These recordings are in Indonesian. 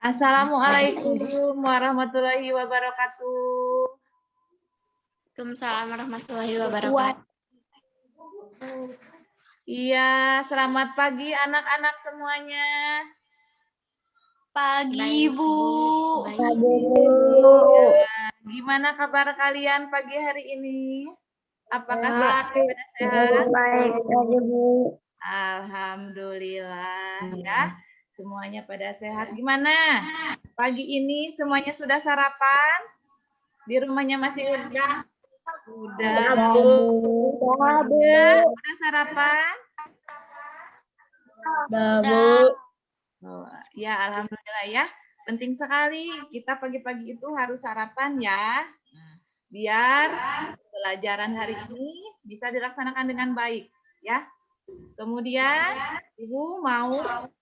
Assalamualaikum warahmatullahi wabarakatuh. Waalaikumsalam warahmatullahi wabarakatuh. Iya, selamat pagi anak-anak semuanya. Pagi, Bu. Pagi, Ya, gimana kabar kalian pagi hari ini? Apakah pada sehat? Baik, Bu. Alhamdulillah ya, semuanya pada sehat. Gimana? Pagi ini semuanya sudah sarapan? Di rumahnya masih udah? Udah sarapan? Oh, ya, alhamdulillah ya. Penting sekali kita pagi-pagi itu harus sarapan ya. Biar pelajaran hari ini bisa dilaksanakan dengan baik ya. Kemudian Ibu mau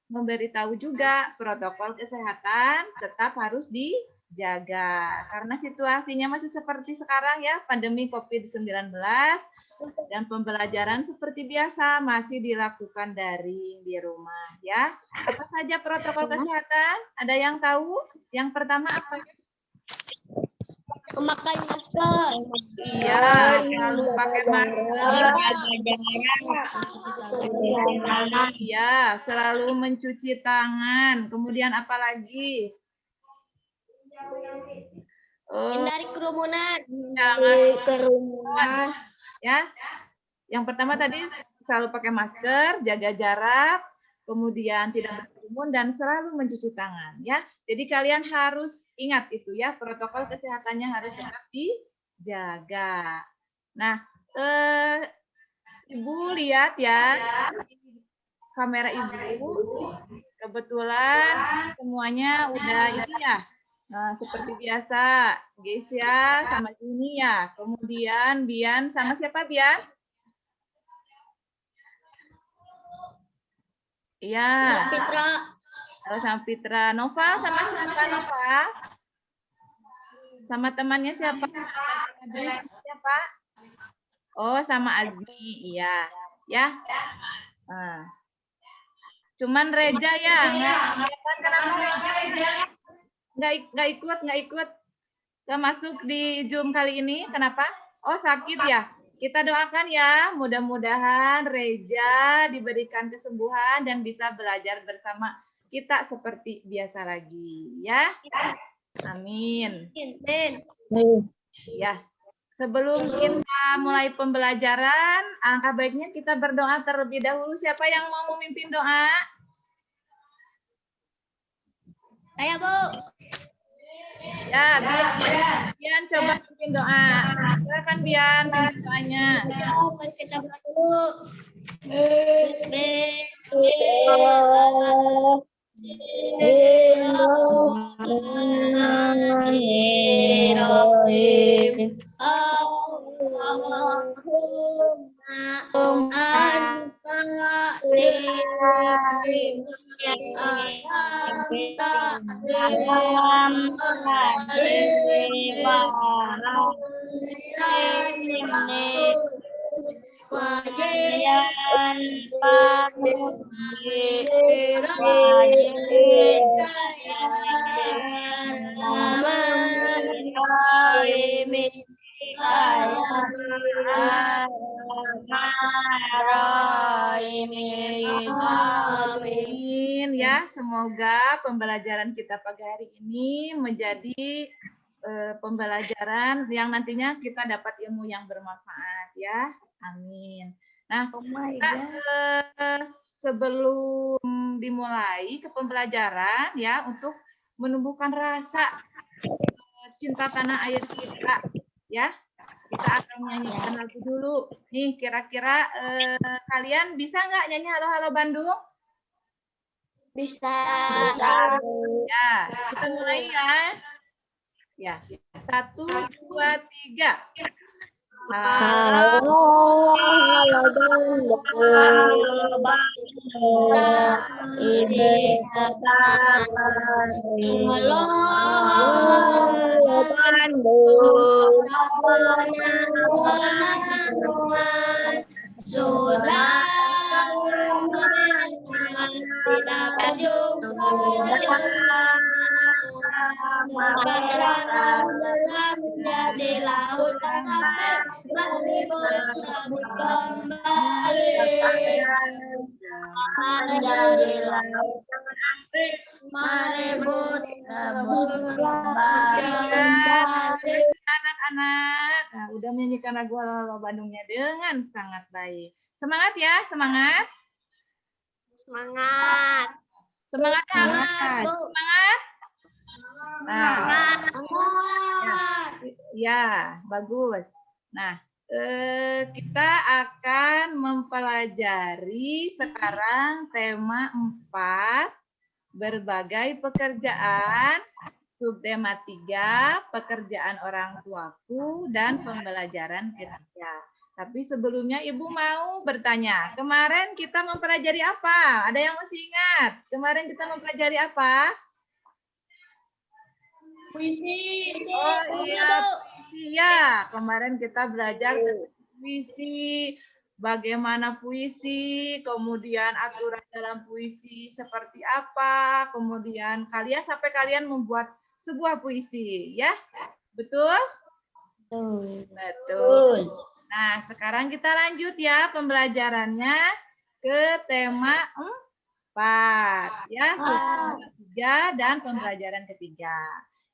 memberitahu juga protokol kesehatan tetap harus dijaga. Karena situasinya masih seperti sekarang ya, pandemi COVID-19 dan pembelajaran seperti biasa masih dilakukan daring di rumah ya. Apa saja protokol kesehatan? Ada yang tahu? Yang pertama apa? Memakai masker. Iya, selalu pakai masker. Iya, selalu mencuci tangan. Kemudian apa lagi? Hindari kerumunan. Jangan ya. Yang pertama tadi selalu pakai masker, jaga jarak, kemudian tidak berkerumun dan selalu mencuci tangan ya. Jadi kalian harus ingat itu ya, protokol kesehatannya harus tetap dijaga. Nah, Ibu lihat ya, kamera Ibu kebetulan semuanya udah ini ya. Nah, seperti biasa, Gesia sama Juni ya. Kemudian Bian sama siapa Bian? Iya. Fitra. Sama Fitra. Nova sama siapa Nova? Sama temannya siapa? Siapa? Oh, sama Azmi. Iya. Ya. Nah. Cuman Reja ya, kenapa Reja? Nggak ikut. Nggak masuk di Zoom kali ini. Kenapa? Oh, sakit ya. Kita doakan ya, mudah-mudahan Reja diberikan kesembuhan dan bisa belajar bersama kita seperti biasa lagi, ya. Amin. Ya. Sebelum kita mulai pembelajaran, alangkah baiknya kita berdoa terlebih dahulu. Siapa yang mau memimpin doa? Saya, Bu. Ya, Bian coba bikin doa. Silakan Bian, pimpin doanya. Mari kita berdoa dulu. Bismillahirrahmanirrahim. Allahumma anta Amin ya, semoga pembelajaran kita pagi hari ini menjadi pembelajaran yang nantinya kita dapat ilmu yang bermanfaat ya. Amin. Nah, sebelum dimulai ke pembelajaran ya, untuk menumbuhkan rasa cinta tanah air kita ya. Kita akan nyanyikan lagu dulu. Nih, kira-kira kalian bisa nggak nyanyi Halo-Halo Bandung? Bisa. Ya, kita mulai ya. Ya, 1, 2, 3. Halo ini Belah menjadi lautan sampai berebut kembali. Menjadi lautan merebut kembali. Anak-anak, nah, udah menyanyikan lagu Ala-Ala Bandungnya dengan sangat baik. Semangat ya, semangat. Semangat. Semangat ya, anak. Semangat, Bu. Semangat. Nah, Semangat. ya, bagus. Nah, kita akan mempelajari sekarang tema 4, berbagai pekerjaan, subtema 3, pekerjaan orang tuaku, dan pembelajaran ketiga. Tapi sebelumnya Ibu mau bertanya, kemarin kita mempelajari apa? Ada yang masih ingat? Kemarin kita mempelajari apa? Puisi. Oh iya, iya. Kemarin kita belajar puisi, bagaimana puisi, kemudian aturan dalam puisi seperti apa, kemudian kalian membuat sebuah puisi, ya? Betul? Betul. Nah, sekarang kita lanjut ya pembelajarannya ke tema 4, ya, subtema 3 dan pembelajaran ketiga.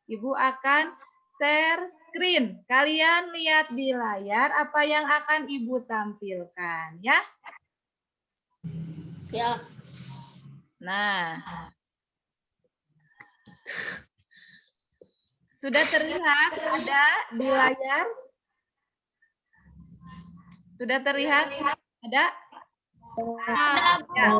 Ibu akan share screen. Kalian lihat di layar apa yang akan Ibu tampilkan, ya? Ya. Nah. Sudah terlihat ada di layar? Sudah terlihat ada? Ya.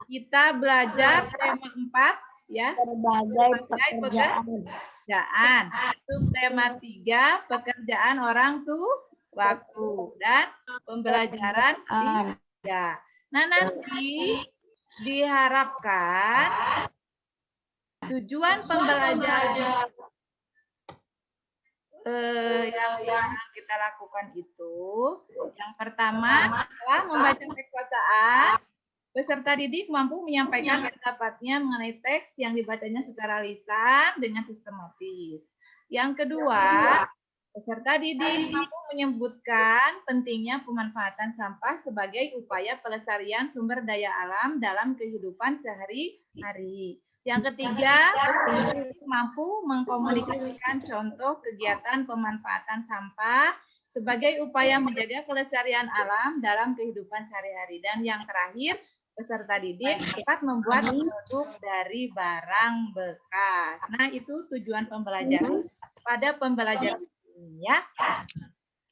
Kita belajar tema 4, ya. Berbagai pekerjaan. Subtema 3, pekerjaan orang tuaku, dan pembelajaran 3. Nah, nanti diharapkan tujuan pembelajaran yang kita lakukan itu, yang pertama adalah membaca teks bacaan. Peserta didik mampu menyampaikan pendapatnya mengenai teks yang dibacanya secara lisan dengan sistematis. Yang kedua, peserta didik mampu menyebutkan pentingnya pemanfaatan sampah sebagai upaya pelestarian sumber daya alam dalam kehidupan sehari-hari. Yang ketiga, peserta didik mampu mengkomunikasikan contoh kegiatan pemanfaatan sampah sebagai upaya menjaga kelestarian alam dalam kehidupan sehari-hari. Dan yang terakhir, peserta didik dapat membuat produk dari barang bekas. Nah, itu tujuan pembelajaran pada pembelajaran ini, ya.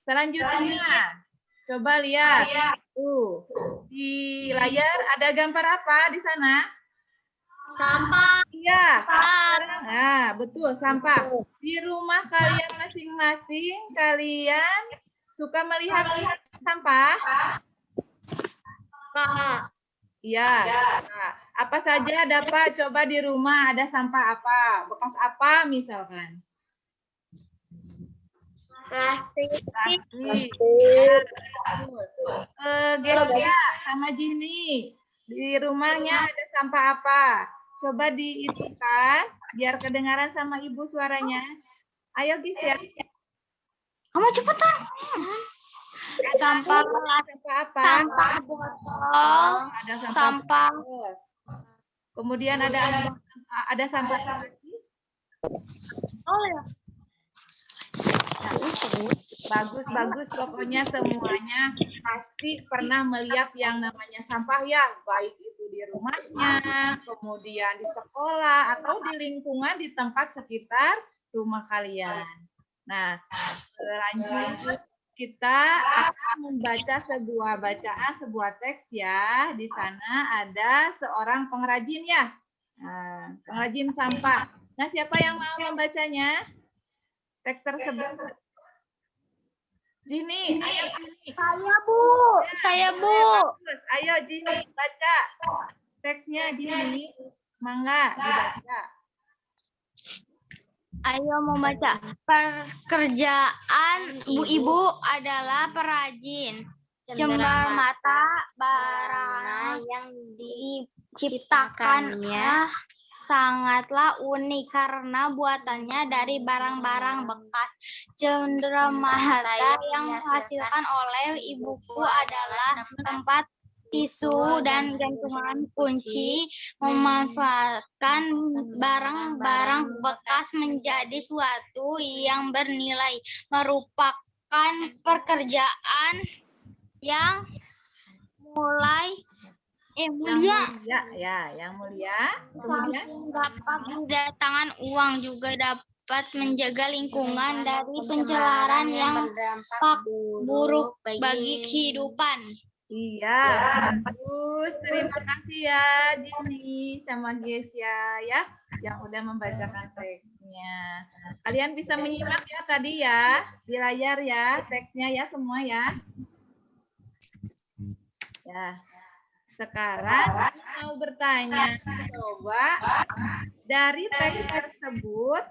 Selanjutnya, coba lihat. Tuh, di layar ada gambar apa di sana? Sampah. Iya. Nah, betul, sampah. Di rumah kalian masing-masing, kalian suka melihat sampah? Iya. Nah, apa saja dapat coba di rumah ada sampah apa? Bekas apa misalkan? Plastik. Georgia sama Jini, di rumahnya ada sampah apa? Coba diitukan biar kedengaran sama Ibu suaranya. Ayo Gis ya. Kamu cepetan. Sampah. Sampah apa? Sampah botol. Ada Sampah. botol. Kemudian ada sampah lagi. Oh ya. Bagus. Pokoknya semuanya pasti pernah melihat yang namanya sampah ya, baik itu di rumahnya, kemudian di sekolah, atau di lingkungan di tempat sekitar rumah kalian. Nah, selanjutnya kita akan membaca sebuah teks ya. Di sana ada seorang pengrajin ya, pengrajin sampah. Nah, siapa yang mau membacanya? Teks tersebut. Jini, ayo Jini. Saya, Bu. Terus, ayo Jini, baca teksnya Jini. Mangga dibaca. Ayo membaca. Pekerjaan ibu adalah perajin. Jembar mata barang yang diciptakannya sangatlah unik karena buatannya dari barang-barang bekas. Cenderamata yang dihasilkan oleh ibuku adalah tempat tisu dan gantungan kunci, memanfaatkan barang-barang bekas menjadi suatu yang bernilai, merupakan pekerjaan yang mulia. Yang mulia ya, yang mulia. Kemudian Dapat mendatangkan uang, juga dapat menjaga lingkungan dari pencemaran yang berdampak buruk bagi kehidupan. iya, bagus. Terima kasih ya Jenny sama Gesia ya yang udah membacakan teksnya. Kalian bisa menyimak ya tadi ya di layar ya teksnya ya semua ya. Ya. Sekarang mau bertanya, coba dari teks tersebut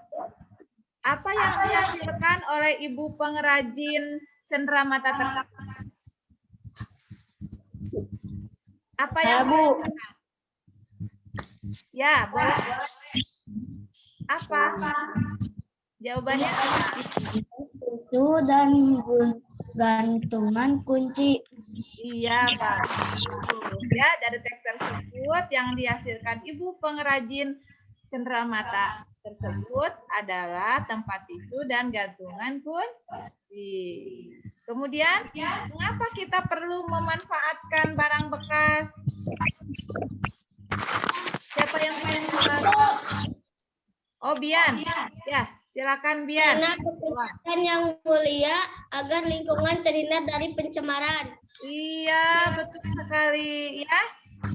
apa yang dihasilkan oleh ibu pengrajin cenderamata tersebut? Apa yang dihasilkan? Ya, boleh. Apa? Jawabannya Itu dan gantungan kunci. iya, Pak. Ya, dari teks tersebut yang dihasilkan ibu pengrajin cenderamata tersebut adalah tempat tisu dan gantungan kunci. Kemudian, mengapa kita perlu memanfaatkan barang bekas? Siapa yang mau menjawab? Oh, Bian. Ya, silakan Bian. Karena pekerjaan yang mulia agar lingkungan terhindar dari pencemaran. Iya, betul sekali ya.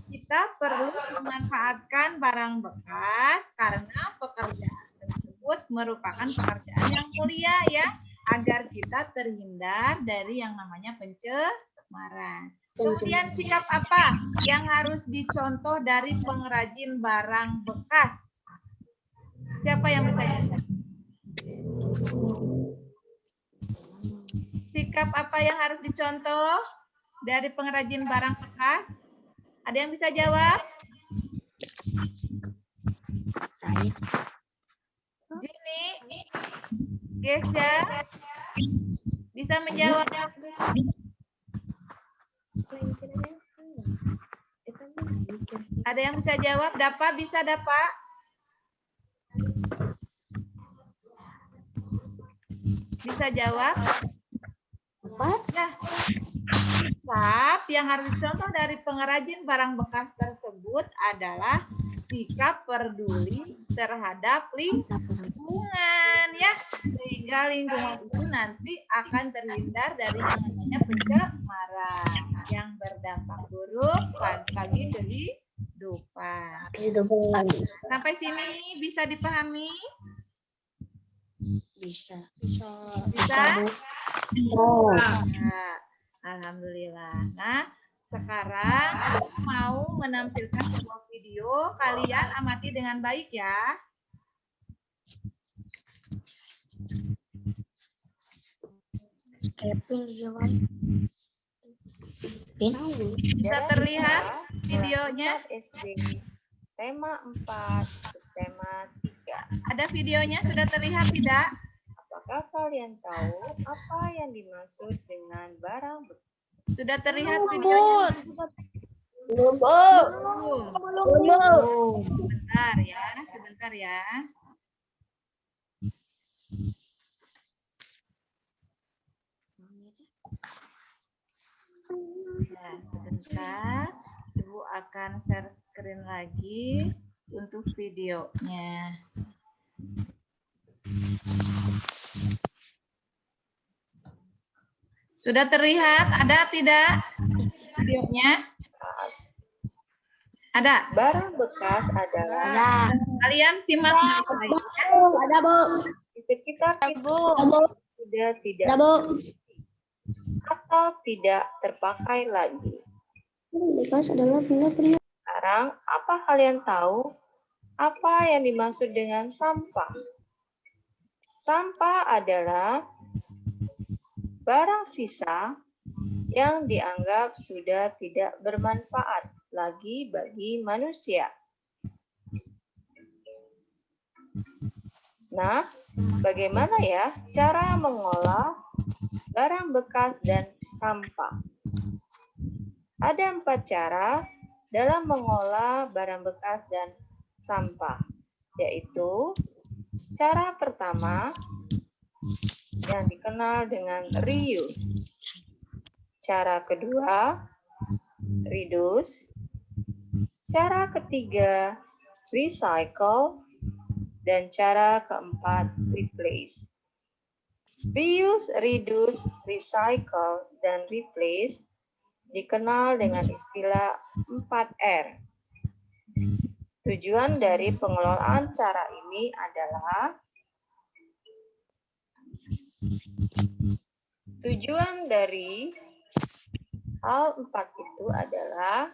Kita perlu memanfaatkan barang bekas karena pekerjaan tersebut merupakan pekerjaan yang mulia ya, agar kita terhindar dari yang namanya pencemaran. Kemudian sikap apa yang harus dicontoh dari pengrajin barang bekas? Siapa yang bisa jawab? Sikap apa yang harus dicontoh dari pengrajin barang bekas? Ada yang bisa jawab? Jenny, Gesia, bisa menjawab? Ada yang bisa jawab? Dapa bisa Dapa? Bisa jawab? Ya. Sikap yang harus dicontoh dari pengrajin barang bekas tersebut adalah sikap peduli terhadap lingkungan ya, sehingga lingkungan itu nanti akan terhindar dari yang namanya pencemaran yang berdampak buruk bagi kehidupan. Sampai sini bisa dipahami? Bisa. Bisa? Nah, alhamdulillah. Nah, sekarang aku mau menampilkan sebuah video. Kalian amati dengan baik ya. Bisa terlihat videonya? SD. Tema 4, tema 3. Ada videonya sudah terlihat tidak? Apakah kalian tahu apa yang dimaksud dengan barang bekas? Sudah terlihat videonya? Belum. Sebentar ya. Nah, sebentar. Ibu akan share screen lagi untuk videonya. Sudah terlihat? Ada tidak videonya? Ada? Barang bekas adalah Kalian simak baik-baik. Ada, Bu. di sekitar kita sudah tidak atau tidak terpakai lagi. Bekas adalah benda-benda. Sekarang, apa kalian tahu apa yang dimaksud dengan sampah? Sampah adalah barang sisa yang dianggap sudah tidak bermanfaat lagi bagi manusia. Nah, bagaimana ya cara mengolah barang bekas dan sampah? Ada 4 cara dalam mengolah barang bekas dan sampah, yaitu cara pertama yang dikenal dengan reuse. Cara kedua, reduce. Cara ketiga, recycle. Dan cara keempat, replace. Reuse, reduce, recycle, dan replace dikenal dengan istilah 4R. Tujuan dari pengelolaan cara ini adalah hal 4 itu adalah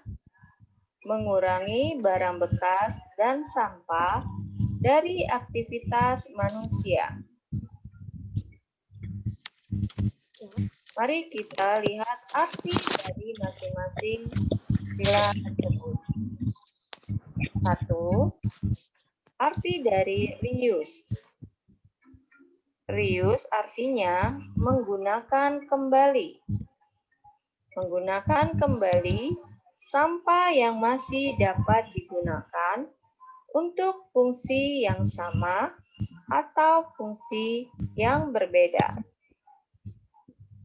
mengurangi barang bekas dan sampah dari aktivitas manusia. Mari kita lihat arti dari masing-masing istilah tersebut. 1. Arti dari reuse. Reuse artinya menggunakan kembali. Menggunakan kembali sampah yang masih dapat digunakan untuk fungsi yang sama atau fungsi yang berbeda.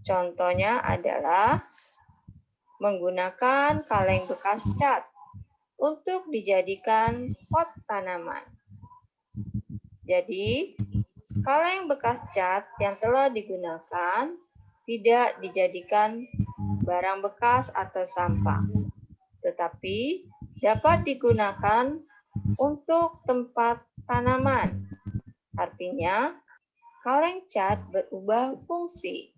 Contohnya adalah menggunakan kaleng bekas cat untuk dijadikan pot tanaman. Jadi, kaleng bekas cat yang telah digunakan tidak dijadikan barang bekas atau sampah, tetapi dapat digunakan untuk tempat tanaman. Artinya, kaleng cat berubah fungsi.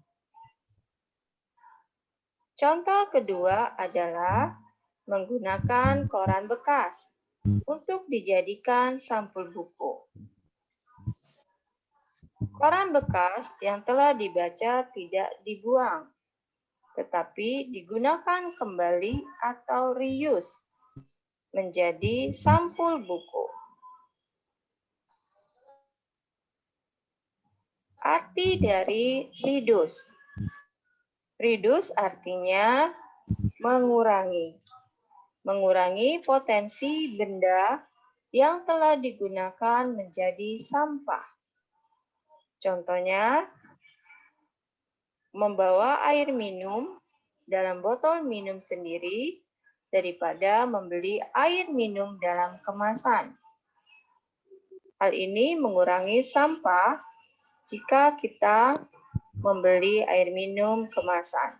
Contoh kedua adalah menggunakan koran bekas untuk dijadikan sampul buku. Koran bekas yang telah dibaca tidak dibuang, tetapi digunakan kembali atau reuse menjadi sampul buku. Arti dari reduce. Reduce artinya mengurangi. Mengurangi potensi benda yang telah digunakan menjadi sampah. Contohnya, membawa air minum dalam botol minum sendiri daripada membeli air minum dalam kemasan. Hal ini mengurangi sampah jika kita membeli air minum kemasan.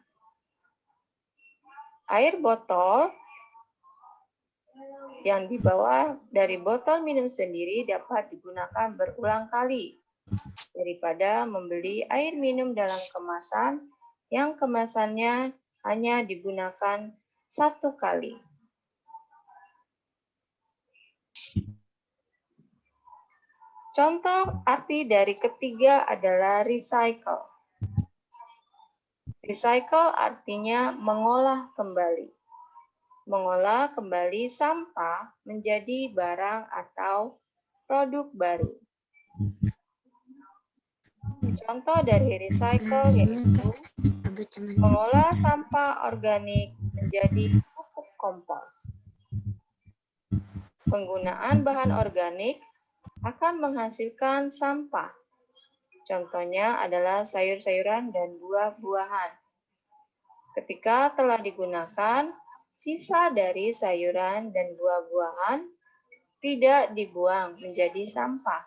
Air botol yang dibawa dari botol minum sendiri dapat digunakan berulang kali daripada membeli air minum dalam kemasan yang kemasannya hanya digunakan 1 kali. Contoh arti dari ketiga adalah recycle. Recycle artinya mengolah kembali. Mengolah kembali sampah menjadi barang atau produk baru. Contoh dari recycle yaitu mengolah sampah organik menjadi pupuk kompos. Penggunaan bahan organik akan menghasilkan sampah. Contohnya adalah sayur-sayuran dan buah-buahan. Ketika telah digunakan, sisa dari sayuran dan buah-buahan tidak dibuang menjadi sampah,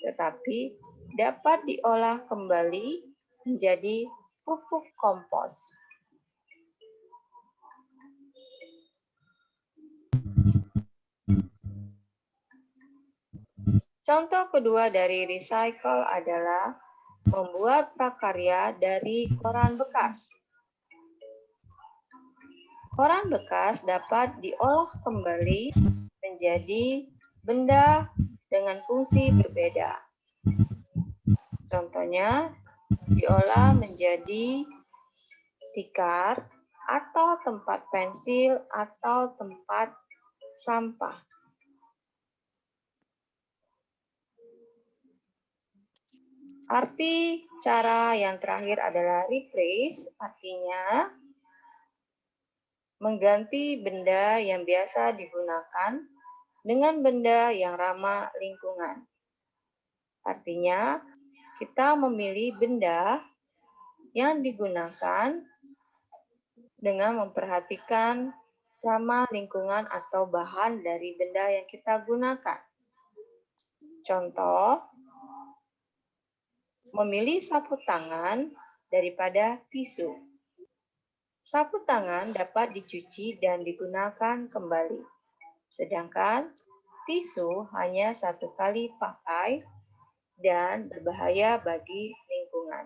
tetapi dapat diolah kembali menjadi pupuk kompos. Contoh kedua dari recycle adalah membuat prakarya dari koran bekas. Koran bekas dapat diolah kembali menjadi benda dengan fungsi berbeda. Contohnya, diolah menjadi tikar atau tempat pensil atau tempat sampah. Arti cara yang terakhir adalah replace, artinya mengganti benda yang biasa digunakan dengan benda yang ramah lingkungan. Artinya, kita memilih benda yang digunakan dengan memperhatikan ramah lingkungan atau bahan dari benda yang kita gunakan. Contoh, memilih sapu tangan daripada tisu. Sapu tangan dapat dicuci dan digunakan kembali. Sedangkan tisu hanya satu kali pakai dan berbahaya bagi lingkungan.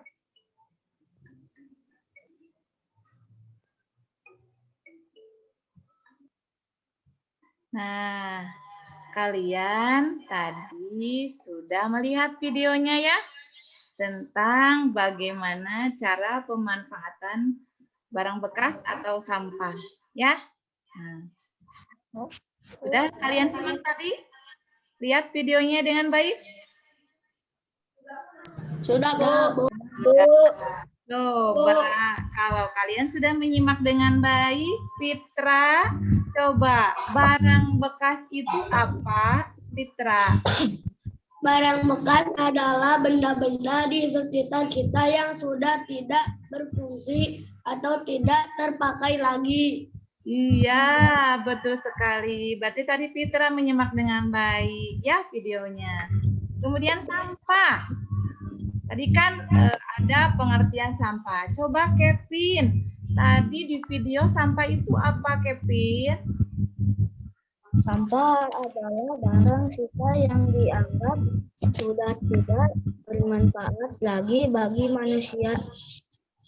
Nah, kalian tadi sudah melihat videonya ya? Tentang bagaimana cara pemanfaatan barang bekas atau sampah, ya. Nah, sudah kalian simak tadi? Lihat videonya dengan baik? Sudah, Bu. Coba, kalau kalian sudah menyimak dengan baik, Fitra, coba barang bekas itu apa, Fitra? Barang bekas adalah benda-benda di sekitar kita yang sudah tidak berfungsi atau tidak terpakai lagi. Iya, betul sekali. Berarti tadi Fitra menyimak dengan baik ya videonya. Kemudian sampah. Tadi kan ada pengertian sampah. Coba Kevin, tadi di video sampah itu apa Kevin? Sampah adalah barang sisa yang dianggap sudah tidak bermanfaat lagi bagi manusia.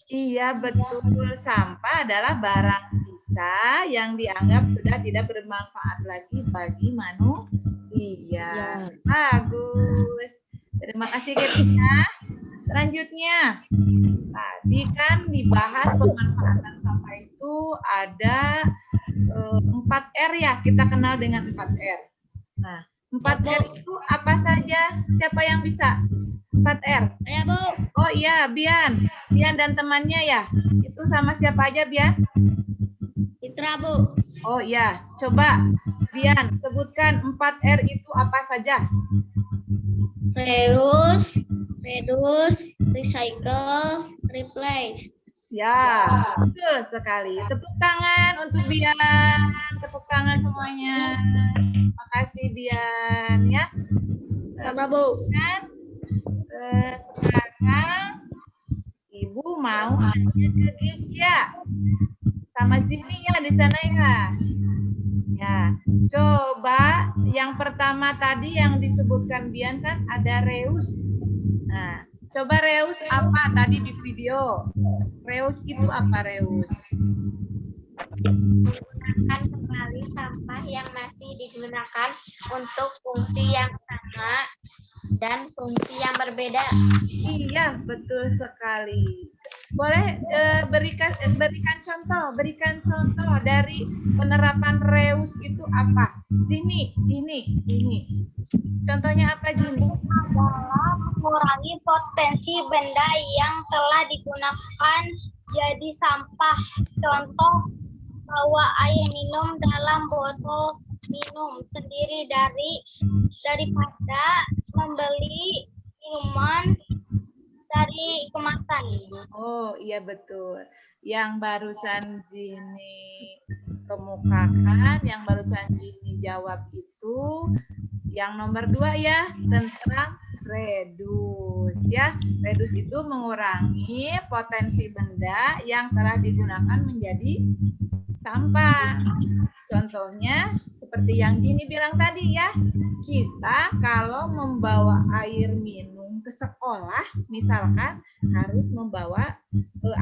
Iya, betul. Sampah adalah barang sisa yang dianggap sudah tidak bermanfaat lagi bagi manusia. Bagus. Terima kasih Kevin. Selanjutnya, tadi kan dibahas pemanfaatan sampah itu ada 4R ya, kita kenal dengan 4R. Nah, 4R itu apa saja? Siapa yang bisa? 4R. Saya, Bu. Oh iya, Bian dan temannya ya. Itu sama siapa aja, Bian? Fitra, Bu. Oh iya, coba Bian sebutkan 4R itu apa saja? Reduce, recycle, replace. Ya, betul sekali. Tepuk tangan untuk Bian. Tepuk tangan semuanya. Makasih Bian ya. Sama, Bu. Sekarang Ibu mau nanya ke Gesya sama Jini ya di sana ya. Ya, coba yang pertama tadi yang disebutkan Bian kan ada reus. Nah, coba reus apa tadi di video? Reus itu apa reus? Menggunakan kembali sampah yang masih digunakan untuk fungsi yang sama dan fungsi yang berbeda. Iya, betul sekali. Boleh berikan contoh dari penerapan reus itu apa? Ini. Contohnya apa Jini? Adalah mengurangi potensi benda yang telah digunakan jadi sampah. Contoh, bawa air minum dalam botol minum sendiri daripada membeli minuman dari kemasan. Oh iya betul. Yang barusan Jini kemukakan, yang barusan Jini jawab itu yang nomor 2 ya, tentang reduce ya. Reduce itu mengurangi potensi benda yang telah digunakan menjadi sampah. Contohnya seperti yang Jini bilang tadi ya, kita kalau membawa air minum ke sekolah, misalkan harus membawa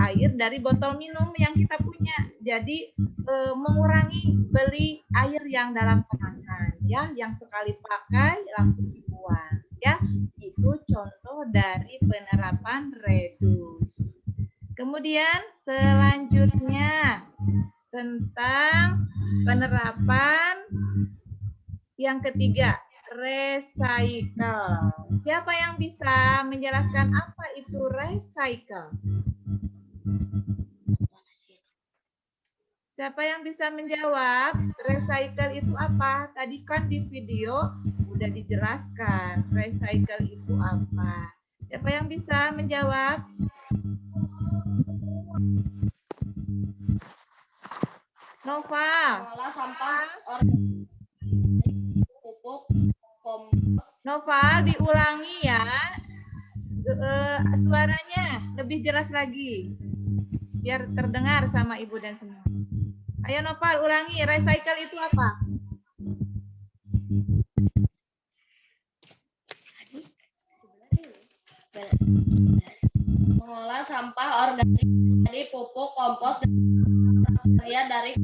air dari botol minum yang kita punya. Jadi mengurangi beli air yang dalam kemasan ya, yang sekali pakai langsung dibuang ya. Itu contoh dari penerapan reduce. Kemudian selanjutnya tentang penerapan yang ketiga, recycle. Siapa yang bisa menjelaskan apa itu recycle? Siapa yang bisa menjawab? Recycle itu apa? Tadi kan di video udah dijelaskan. Recycle itu apa? Siapa yang bisa menjawab? Nova. Mengolah sampah organik, pupuk, kompos. Nova, diulangi ya. Suaranya lebih jelas lagi. Biar terdengar sama ibu dan semua. Ayo Nova, ulangi. Recycle itu apa? Mengolah sampah organik dari pupuk, kompos, dan dari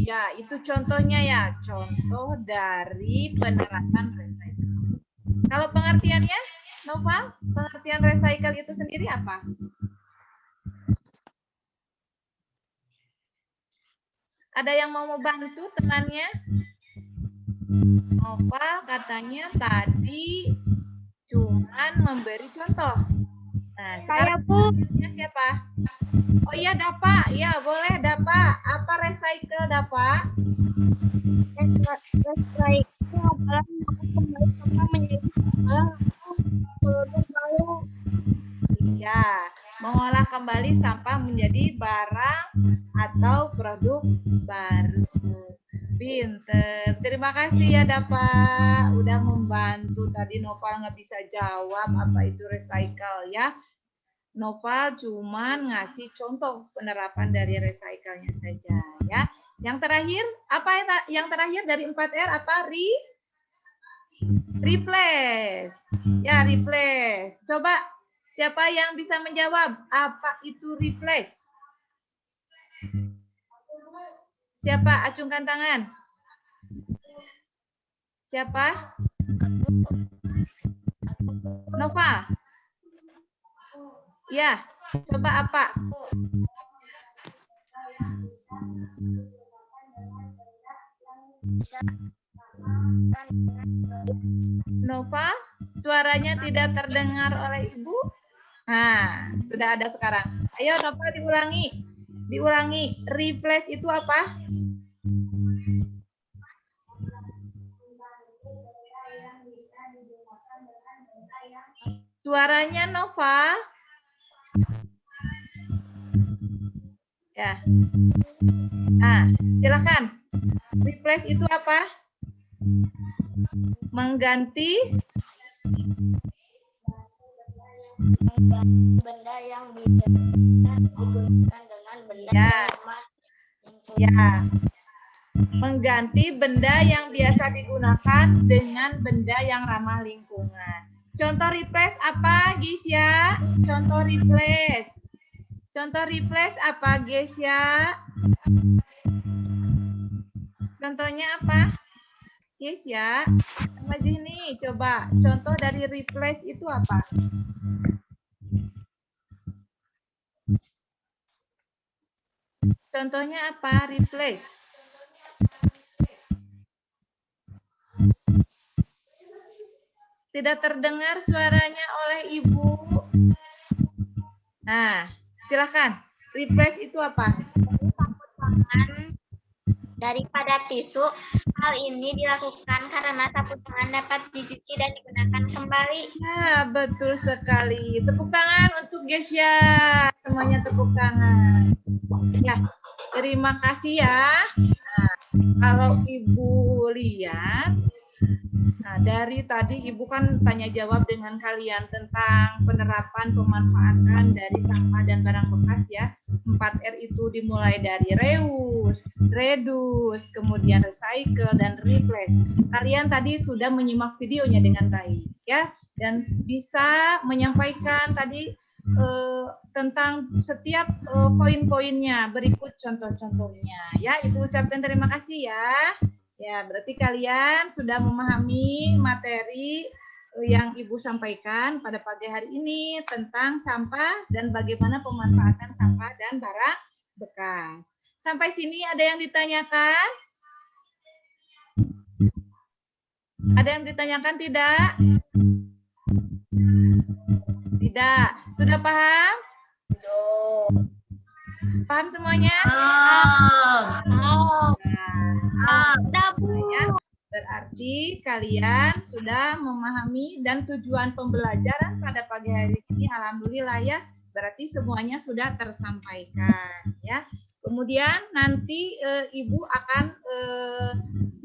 Ya, itu contohnya ya. Contoh dari penerapan recycle. Kalau pengertiannya, Nova, pengertian recycle itu sendiri apa? Ada yang mau bantu temannya? Nova katanya tadi cuman memberi contoh. Nah, sekarang pengertiannya siapa? Oh iya, Dapa. Ya, boleh Dapa. Apa recycle, Dapa? Recycle adalah kembali sampah menjadi produk baru. Iya, mengolah kembali sampah menjadi barang atau produk baru. Pinter. Terima kasih ya Dapa. Udah membantu. Tadi Nopal nggak bisa jawab apa itu recycle ya. Nopal cuman ngasih contoh penerapan dari recycle-nya saja ya. Yang terakhir, apa yang terakhir dari 4R apa? Replace. Ya, replace. Coba siapa yang bisa menjawab apa itu replace? Siapa? Acungkan tangan. Siapa? Nova. Ya, coba apa? Nova, suaranya tidak terdengar oleh Ibu. Nah, sudah ada sekarang. Ayo Nova diulangi. Diulangi. Replace itu apa? Suaranya Nova. Ya. Nah, silakan. Replace itu apa? Mengganti Benda yang digunakan dengan benda ya. yang ramah lingkungan. Ya. Mengganti benda yang biasa digunakan dengan benda yang ramah lingkungan. Contoh replace apa, Gisya? Contoh replace. Contoh replace apa, Gisya? Contohnya apa? Gisya, sama sini coba. Contoh dari replace itu apa? Contohnya apa? Replace. Tidak terdengar suaranya oleh Ibu. Nah, silakan. Replace itu apa? Daripada tisu, hal ini dilakukan karena sapu tangan dapat dicuci dan digunakan kembali. Ya, betul sekali. Tepuk tangan untuk Gesya. Semuanya tepuk tangan. Ya, terima kasih ya. Nah, kalau Ibu lihat, nah dari tadi Ibu kan tanya jawab dengan kalian tentang penerapan pemanfaatan dari sampah dan barang bekas ya. 4R itu dimulai dari reuse, reduce, kemudian recycle, dan replace. Kalian tadi sudah menyimak videonya dengan baik ya, dan bisa menyampaikan tadi tentang setiap poin-poinnya. Berikut contoh-contohnya ya. Ibu ucapkan terima kasih ya. Ya, berarti kalian sudah memahami materi yang Ibu sampaikan pada pagi hari ini tentang sampah dan bagaimana pemanfaatan sampah dan barang bekas. Sampai sini ada yang ditanyakan? Ada yang ditanyakan tidak? Tidak. Sudah paham? Paham semuanya? Ya. Berarti kalian sudah memahami dan tujuan pembelajaran pada pagi hari ini, alhamdulillah ya. Berarti semuanya sudah tersampaikan ya. Kemudian nanti Ibu akan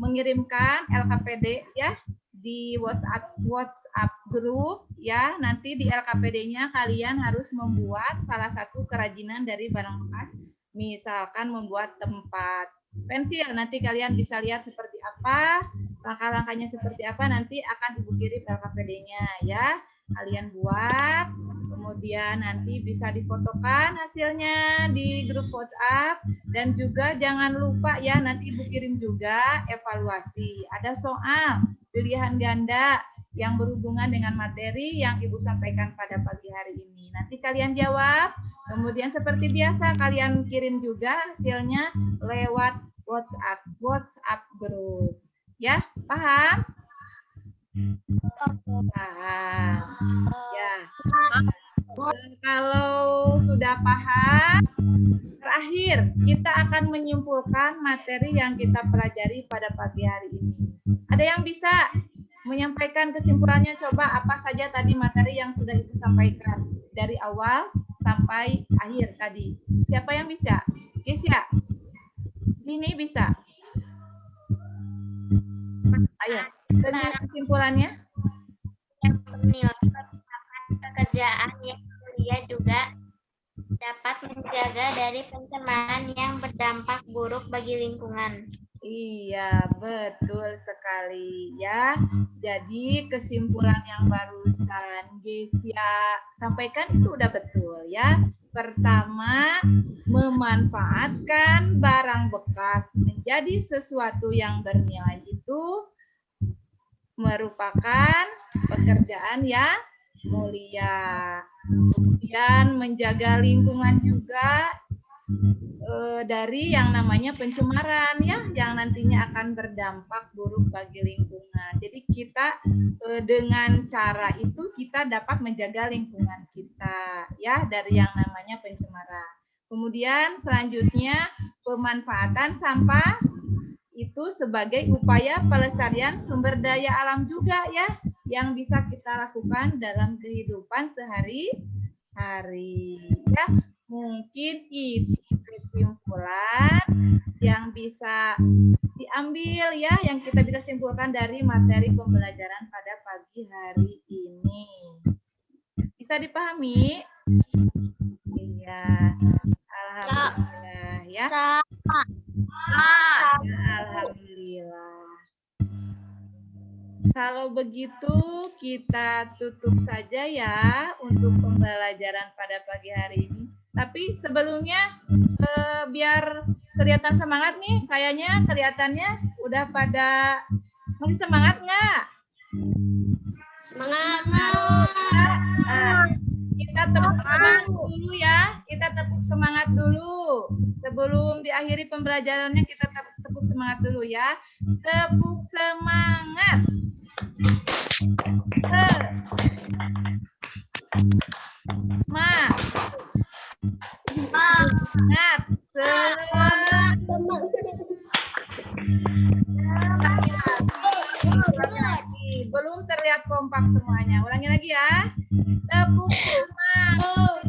mengirimkan LKPD ya di WhatsApp grup ya. Nanti di LKPD-nya kalian harus membuat salah satu kerajinan dari barang bekas. Misalkan membuat tempat pensil, nanti kalian bisa lihat seperti apa, langkah-langkahnya seperti apa, nanti akan Ibu kirim LKPD-nya ya. Kalian buat, kemudian nanti bisa difotokan hasilnya di grup WhatsApp, dan juga jangan lupa ya, nanti Ibu kirim juga evaluasi. Ada soal pilihan ganda yang berhubungan dengan materi yang Ibu sampaikan pada pagi hari ini. Nanti kalian jawab, kemudian seperti biasa kalian kirim juga hasilnya lewat WhatsApp grup. Ya, paham? Paham. Ya. Kalau sudah paham, terakhir kita akan menyimpulkan materi yang kita pelajari pada pagi hari ini. Ada yang bisa menyampaikan kesimpulannya? Coba apa saja tadi materi yang sudah Ibu sampaikan dari awal sampai akhir tadi. Siapa yang bisa? Kisya? Ini bisa. Ayo, kesimpulannya. Yang menilai pekerjaan yang mulia juga dapat menjaga dari pencemaran yang berdampak buruk bagi lingkungan. Iya, betul sekali ya. Jadi kesimpulan yang barusan Gesya sampaikan itu udah betul ya. Pertama, memanfaatkan barang bekas menjadi sesuatu yang bernilai itu merupakan pekerjaan yang mulia. Kemudian menjaga lingkungan juga dari yang namanya pencemaran ya, yang nantinya akan berdampak buruk bagi lingkungan. Jadi kita dengan cara itu kita dapat menjaga lingkungan kita ya dari yang namanya pencemaran. Kemudian selanjutnya pemanfaatan sampah itu sebagai upaya pelestarian sumber daya alam juga ya, yang bisa kita lakukan dalam kehidupan sehari-hari ya. Mungkin itu kesimpulan yang bisa diambil ya, yang kita bisa simpulkan dari materi pembelajaran pada pagi hari ini. Bisa dipahami? Iya. Alhamdulillah ya. Alhamdulillah. Kalau begitu kita tutup saja ya untuk pembelajaran pada pagi hari ini. Tapi sebelumnya biar kelihatan semangat nih, kayaknya kelihatannya udah pada masih semangat nggak? Semangat. Kita tepuk semangat dulu ya. Kita tepuk semangat dulu. Sebelum diakhiri pembelajarannya kita tepuk semangat dulu ya. Tepuk semangat. Semangat. Belum terlihat kompak semuanya. Ulangi lagi ya. Tepuk semangat.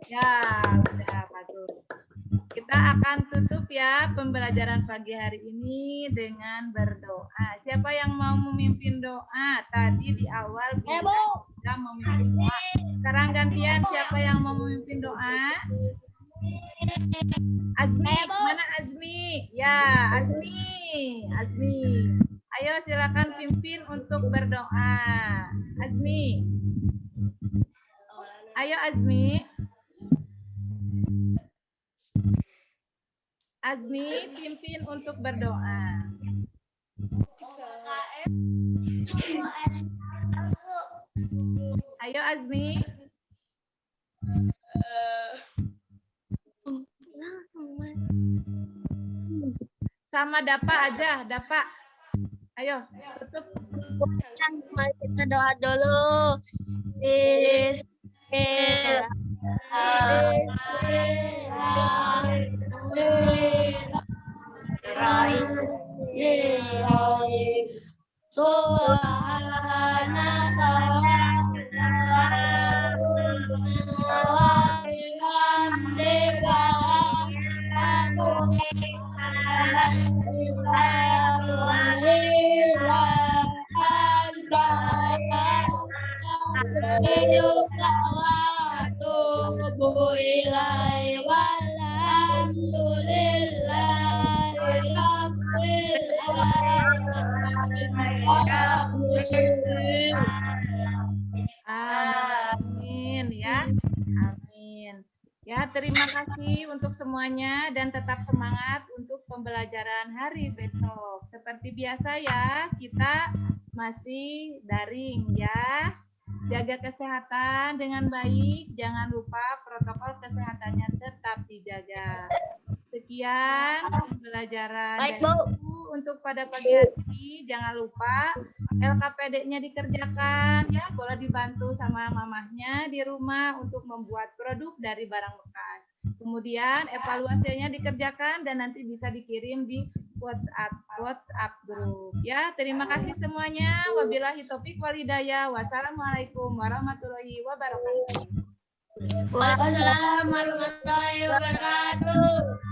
Ya, udah Matur. Kita akan tutup ya pembelajaran pagi hari ini dengan berdoa. Siapa yang mau memimpin doa? Tadi di awal sudah memimpin doa. Sekarang gantian, siapa yang mau memimpin doa? Azmi, mana Azmi? Ya, Azmi. Ayo silakan pimpin untuk berdoa. Azmi. Ayo Azmi. Azmi, pimpin untuk berdoa. Azmi. Sama Dapa aja, Dapa. Ayo, tutup. Mari kita doa dulu. Amin ya. Amin. Ya, terima kasih untuk semuanya dan tetap semangat untuk pembelajaran hari besok. Seperti biasa ya, kita masih daring ya. Jaga kesehatan dengan baik, jangan lupa protokol kesehatannya tetap dijaga. Sekian pembelajaran Baik, dari Bu. Ibu untuk pada pagi hari ini. Jangan lupa LKPD-nya dikerjakan ya, boleh dibantu sama mamahnya di rumah untuk membuat produk dari barang bekas. Kemudian evaluasinya dikerjakan dan nanti bisa dikirim di WhatsApp grup. Ya, terima kasih semuanya. Wabillahi taufik wal hidayah. Wassalamualaikum warahmatullahi wabarakatuh. Waalaikumsalam warahmatullahi wabarakatuh.